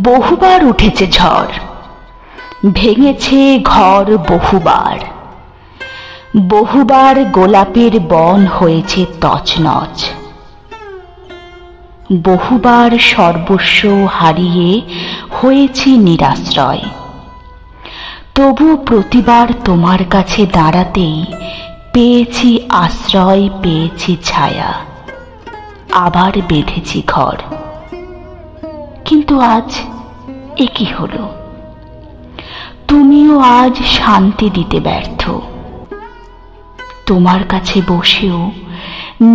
বহুবার উঠেছে ঝড়, ভেঙেছে ঘর বহুবার, বহুবার গোলাপের বন হয়েছে তছনছ, বহুবার সর্বস্ব হারিয়ে হয়েছি নিরাশ্রয়। তবু প্রতিবার তোমার কাছে দাঁড়াতেই পেয়েছি আশ্রয়, পেয়েছি ছায়া, আবার বেঁধেছি ঘর। কিন্তু আজ এ কি হলো? তুমিও আজ শান্তি দিতে ব্যর্থ। তোমার কাছে বসেও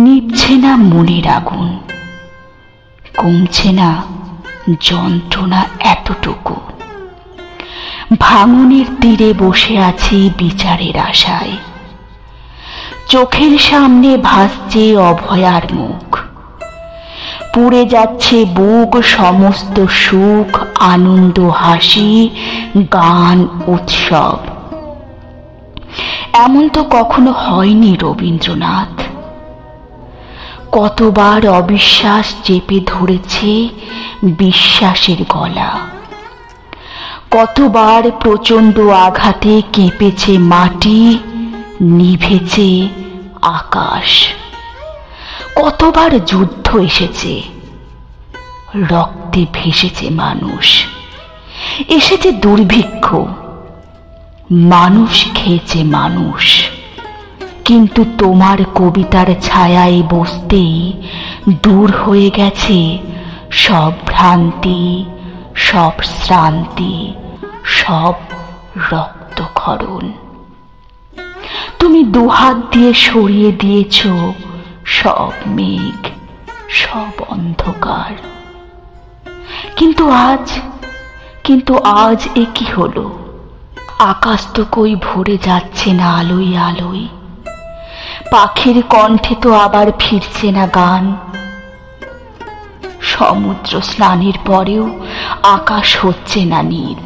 নিভছে না মনের আগুন, কমছে না যন্ত্রণা এতটুকু। ভাঙনের তীরে বসে আছি বিচারের আশায়, চোখের সামনে ভাসছে অভয়ার মুখ। পুড়ে যাচ্ছে বুক সমস্ত সুখ, আনন্দ, হাসি, গান, উৎসব। এমন তো কখনো হয়নি রবীন্দ্রনাথ। কতবার অবিশ্বাস চেপে ধরেছে বিশ্বাসের গলা, কতবার প্রচণ্ড আঘাতে কেঁপেছে মাটি, নিভেছে আকাশ। কতবার যুদ্ধ এসেছে, রক্তে ভেসেছে মানুষ, এসেছে দুর্ভিক্ষ, মানুষ খেয়েছে মানুষ। কিন্তু তোমার কবিতার ছায়ায় বসতেই দূর হয়ে গেছে সব ভ্রান্তি, সব শ্রান্তি, সব রক্তক্ষরণ। তুমি দুহাত দিয়ে সরিয়ে দিয়েছ সব মেঘ, সব অন্ধকার। কিন্তু আজ এ কি হলো? আকাশ তো কই ভরে যাচ্ছে না আলোয় আলোয়, পাখির কণ্ঠে তো আবার ফিরছে না গান। সমুদ্র স্নানের পরেও আকাশ হচ্ছে না নীল।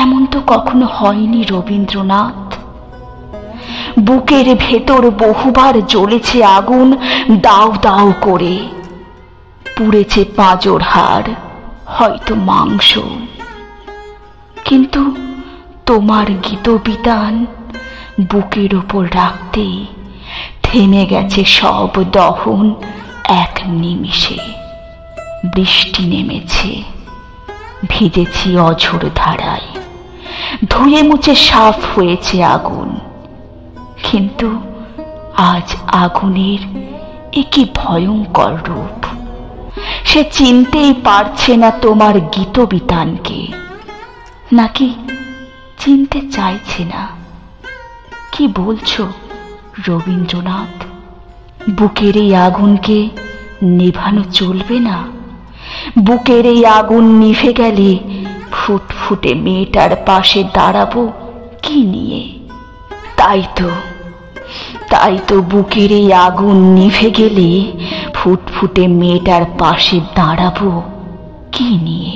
এমন তো কখনো হয়নি রবীন্দ্রনাথ। বুকের ভেতর বহুবার জ্বলেছে আগুন, দাউ দাউ করে পুড়েছে পাঁজর হাড়, হয়তো মাংস। কিন্তু তোমার গীতবিতান বুকের ওপর রাখতেই থেমে গেছে সব দহন এক নিমিষে। বৃষ্টি নেমেছে, ভিজেছি অঝোর ধারায়, ধুয়ে মুছে সাফ হয়েছে আগুন। কিন্তু আজ আগুনের এ কি ভয়ঙ্কর রূপ! সে চিনতেই পারছে না তোমার গীতবিতানকে, নাকি চিনতে চাইছে না। কি বলছো রবীন্দ্রনাথ? বুকের এই আগুনকে নেভানো চলবে না? বুকের এই আগুন নিভে গেলে ফুটফুটে মেয়েটার পাশে দাঁড়াবো কি নিয়ে? তাই তো বুকের এই আগুন নিভে গেলে ফুটফুটে মেয়েটার পাশে দাঁড়াবো কি নিয়ে?